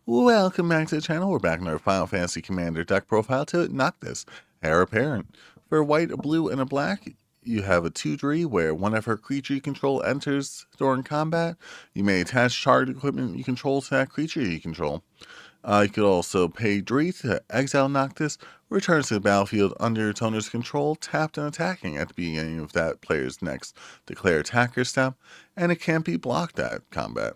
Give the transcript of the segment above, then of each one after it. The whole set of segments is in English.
Welcome back to the channel. We're back in our Final Fantasy Commander deck profile to Noctis, Heir Apparent. For a white, a blue, and a black, you have a 2-3 where whenever a creature you control enters during combat, you may attach target equipment you control to that creature you control. You could also pay 3 to exile Noctis, returns to the battlefield under its owner's control, tapped and attacking at the beginning of that player's next declare attacker step, and it can't be blocked at combat,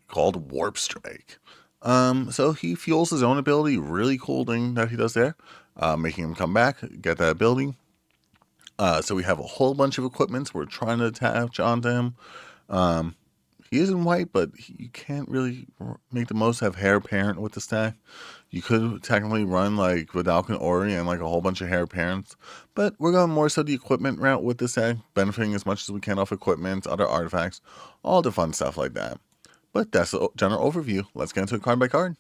called Warp Strike. So he fuels his own ability. Really cool thing that he does there, making him come back, get that ability. So we have a whole bunch of equipments we're trying to attach onto him. He is in white, but you can't really make the most have Heir Apparent with the stack. You could technically run like Vidalcan Ori and like a whole bunch of Heir Apparents, but we're going more so the equipment route with this deck, benefiting as much as we can off equipment, other artifacts, all the fun stuff like that. But that's the general overview. Let's get into it card by card.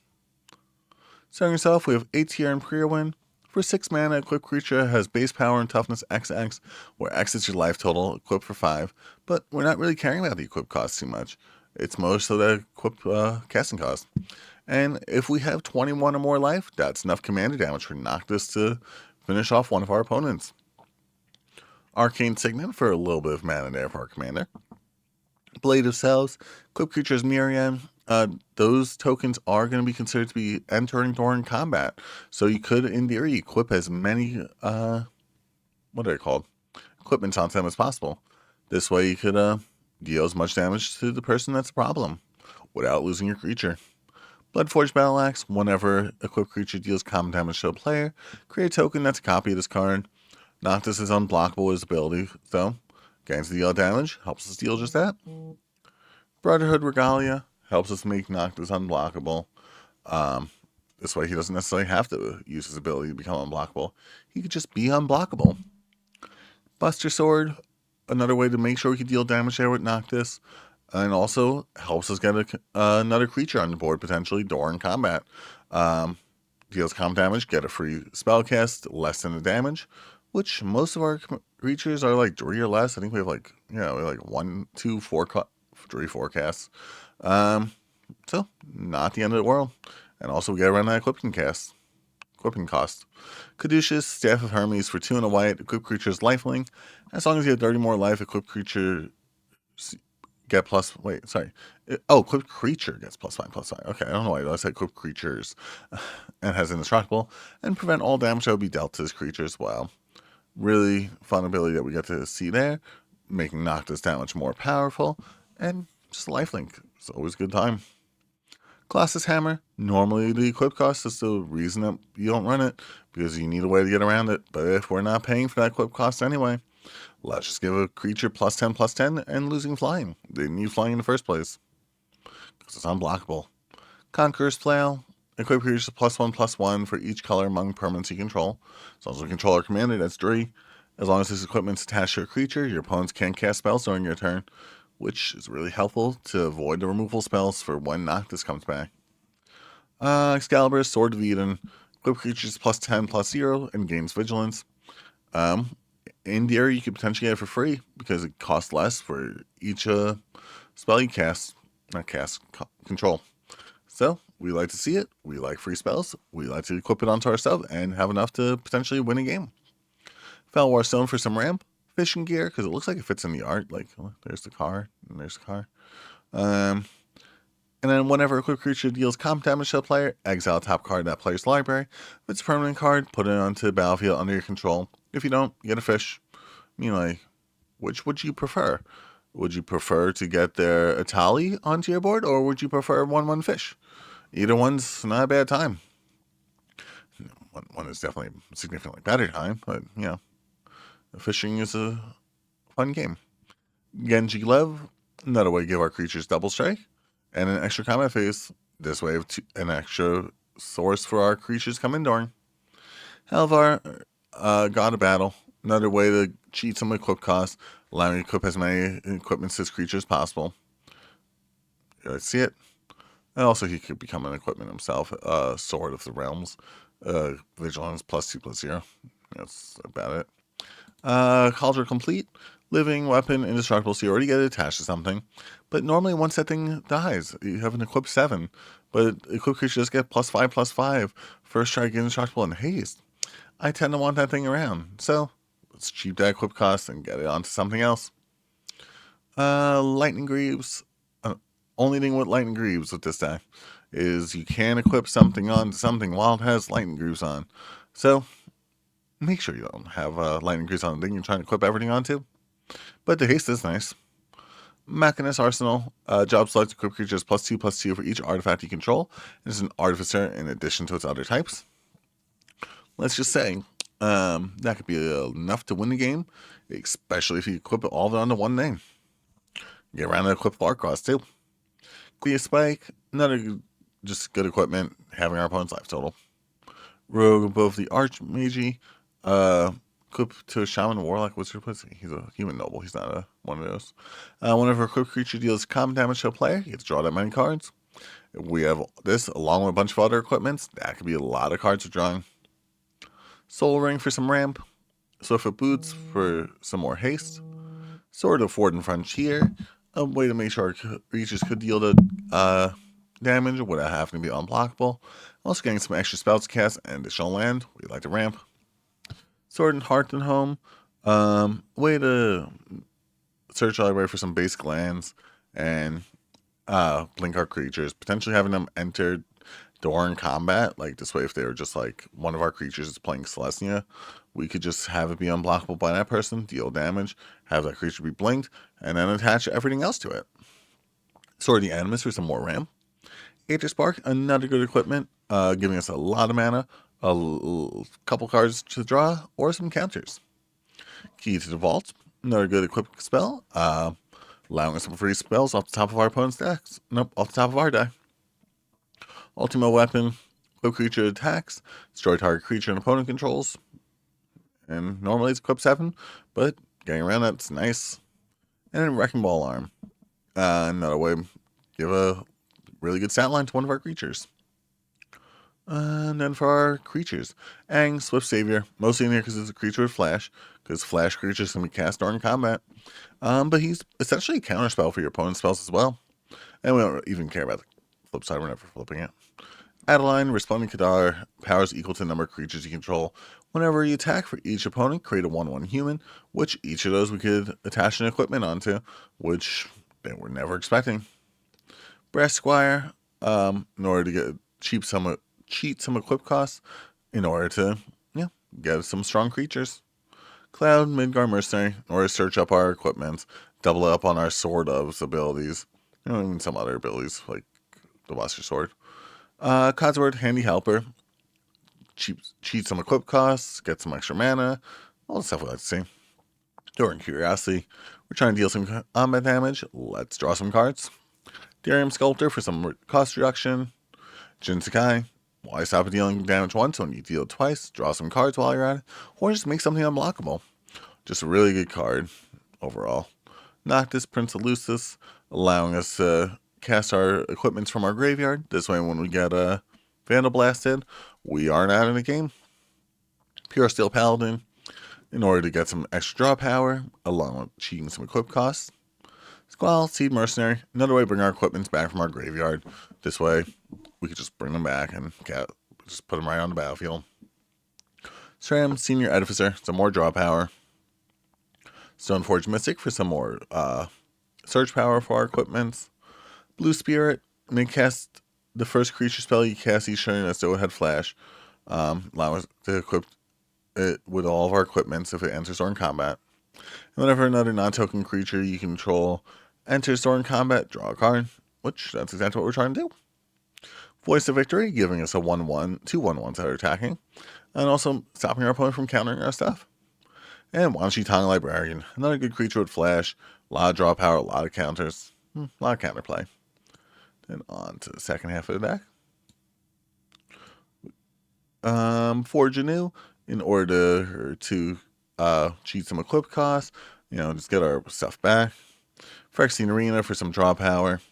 Starting us off, we have Heir Imperial Wind. For 6 mana, equipped creature has base power and toughness XX, where X is your life total, equipped for 5, but we're not really caring about the equip cost too much. It's most so the equip casting cost. And if we have 21 or more life, that's enough commander damage for Noctis to finish off one of our opponents. Arcane Signet for a little bit of mana there for our commander. Blade of Cells, equipped creatures Myriad. Those tokens are going to be considered to be entering during combat. So you could, in theory, equip as many, what are they called? Equipments onto them as possible. This way you could deal as much damage to the person that's a problem without losing your creature. Bloodforged Battle Axe, whenever equipped creature deals common damage to a player, create a token that's a copy of this card. Noctis is unblockable with his ability, though. Gains the deal damage, helps us deal just that. Brotherhood Regalia helps us make Noctis unblockable. This way he doesn't necessarily have to use his ability to become unblockable. He could just be unblockable. Buster Sword, another way to make sure we can deal damage there with Noctis. And also helps us get another creature on the board potentially during combat. Deals common damage, get a free spell cast, less than the damage, which most of our creatures are like 3 or less. I think we have like, we have like 1, 2, 4, 3, 4 casts. So not the end of the world. And also we gotta run that equipping cost. Caduceus, Staff of Hermes for 2 and a white, equipped creature's lifelink. As long as you have 30 more life, equipped creature get plus, equipped creature gets +5/+5. Okay, I don't know why I said equipped creatures. And has indestructible, and prevent all damage that will be dealt to this creature as well. Really fun ability that we get to see there, making Noctis damage more powerful, and just lifelink. It's always a good time. Colossus Hammer, normally the equip cost is the reason that you don't run it, because you need a way to get around it, but if we're not paying for that equip cost anyway, let's just give a creature +10/+10 and losing flying. They didn't need flying in the first place, because it's unblockable. Conqueror's Flail, equip creatures +1/+1 for each color among permanents you control. As long as we control our commander, that's 3. As long as this equipment's attached to a creature, your opponents can't cast spells during your turn, which is really helpful to avoid the removal spells for when Noctis comes back. Excalibur, Sword of Eden, equip creatures +10/+0 and gains vigilance. In theory, you could potentially get it for free because it costs less for each spell you cast, control. So we like to see it. We like free spells. We like to equip it onto our stuff and have enough to potentially win a game. Felwar Stone for some ramp. Fishing gear, because it looks like it fits in the art. Like, there's the car, and there's the car. And then whenever a equipped creature deals comp damage to a player, exile top card of that player's library. If it's a permanent card, put it onto the battlefield under your control. If you don't, get a fish. Which would you prefer? Would you prefer to get their Atali onto your board, or would you prefer 1/1 fish? Either one's not a bad time. One is definitely a significantly better time, but fishing is a fun game. Genji Lev, another way to give our creatures double strike, and an extra combat phase. This way, an extra source for our creatures coming during. Helvar, God of Battle, another way to cheat some equip costs, allowing you to equip as many equipments to his creature as possible. Let's see it. And also, he could become an equipment himself. Sword of the Realms, vigilance +2/+0. That's about it. Cauldron Complete, Living, weapon, indestructible, so you already get it attached to something. But normally once that thing dies, you have an equipped 7. But equipped creatures just get +5/+5, first strike, indestructible, and haste. I tend to want that thing around. So let's cheap that equip cost and get it onto something else. Lightning Greaves. Only thing with Lightning Greaves with this deck is you can equip something on something while it has Lightning Greaves on. So make sure you don't have Lightning Greaves on the thing you're trying to equip everything onto. But the haste is nice. Machinist Arsenal. Job select equip creatures +2/+2 for each artifact you control. It's an artificer in addition to its other types. Let's just say that could be enough to win the game, especially if you equip all of it onto one name. Get around to equip Larkos too. Clear Spike, another just good equipment, having our opponent's life total. Rogue above the Archmage, equipped to a Shaman, Warlock, Wizard. He's a human noble, he's not one of those. Whenever a equipped creature deals combat damage to a player, you get to draw that many cards. We have this along with a bunch of other equipments. That could be a lot of cards for drawing. Soul Ring for some ramp. Swift Boots for some more haste. Sword of Fortin Frontier, a way to make sure creatures could deal the damage without having to be unblockable. Also getting some extra spells to cast and additional land. We like to ramp. Sword and Heart and Home, way to search library for some basic lands and blink our creatures, potentially having them enter during combat. Like this way, if they were just like one of our creatures is playing Celestia, we could just have it be unblockable by that person, deal damage, have that creature be blinked, and then attach everything else to it. Sword of the Animus for some more ramp. Aether Spark, another good equipment, giving us a lot of mana, couple cards to draw, or some counters. Key to the Vault, another good equipped spell, allowing us some free spells off the top of our opponent's decks. Nope, off the top of our deck. Ultimate Weapon, equip creature attacks, destroy target creature and opponent controls. And normally it's equip 7, but getting around that's nice. And then Wrecking Ball Arm, another way, give a really good stat line to one of our creatures. And then for our creatures, Aang, Swift Savior, mostly in here because it's a creature with Flash, because Flash creatures can be cast during combat. But he's essentially a counterspell for your opponent's spells as well. And we don't even care about the flip side, we're never flipping it. Adeline, Responding Kadar, powers equal to the number of creatures you control. Whenever you attack for each opponent, create a 1/1 human, which each of those we could attach an equipment onto, which they were never expecting. Brass Squire, in order to cheat some equip costs, in order to get some strong creatures. Cloud, Midgard Mercenary, in order to search up our equipment, double up on our Sword of's abilities, even some other abilities like the Buster Sword. Codsword, Handy Helper, cheat some equip costs, get some extra mana, all the stuff we like to see. During Curiosity, we're trying to deal some combat damage. Let's draw some cards. Darium Sculptor for some cost reduction. Jinsakai, why stop dealing damage once when you deal it twice? Draw some cards while you're at it, or just make something unblockable. Just a really good card overall. Noctis, Prince of Lucis, allowing us to cast our equipments from our graveyard. This way, when we get Vandal Blasted, we aren't out of the game. Pure Steel Paladin, in order to get some extra draw power, along with cheating some equip costs. Squall, Seed Mercenary, another way to bring our equipments back from our graveyard. This way, we could just bring them back and just put them right on the battlefield. Sram, Senior Edificer, some more draw power. Stoneforge Mystic for some more search power for our equipments. Blue Spirit, may cast the first creature spell you cast each turn as though it had Flash. Allow us to equip it with all of our equipments if it enters during combat. And whenever another non-token creature you control enters during combat, draw a card, which that's exactly what we're trying to do. Voice of Victory, giving us a 1/1, 2 1/1s that are attacking, and also stopping our opponent from countering our stuff. And Wanshi Tongue Librarian, another good creature with Flash, a lot of draw power, a lot of counters, a lot of counterplay. Then on to the second half of the deck. For Janu, in order to cheat some equip costs, just get our stuff back. Phyrexian Arena for some draw power.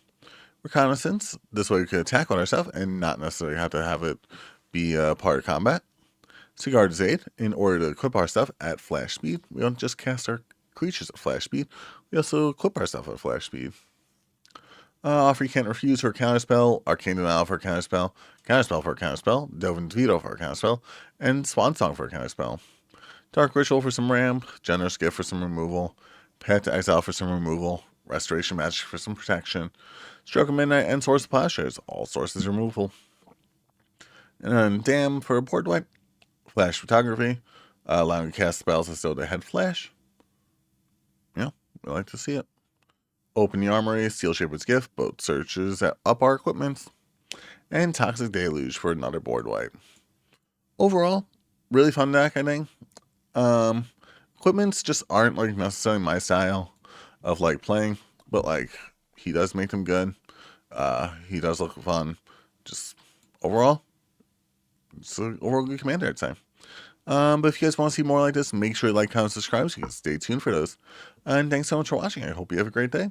Reconnaissance, this way we can attack on our stuff and not necessarily have to have it be a part of combat. Sigard's Aid, in order to equip our stuff at flash speed, we don't just cast our creatures at flash speed. We also equip our stuff at flash speed. Offer you can't refuse for a counterspell, Arcane Denial for a counterspell for a counterspell, Delvin Veto for a counterspell, and Swan Song for a counterspell. Dark Ritual for some ramp, Generous Gift for some removal, Path to Exile for some removal, Restoration Magic for some protection, Stroke of Midnight, and Source of Plowshares, all sources removal. And then Dam for a board wipe, Flash Photography, allowing you to cast spells as though they had flash. Yeah, we like to see it. Open the Armory, Steel Shepherd's Gift, both searches up our equipment, and Toxic Deluge for another board wipe. Overall, really fun deck, I think. Equipments just aren't like necessarily my style of like playing, but like he does make them good. He does look fun. Just overall, it's an overall good commander, I'd say. But if you guys want to see more like this, make sure you like, comment, subscribe so you can stay tuned for those. And thanks so much for watching. I hope you have a great day.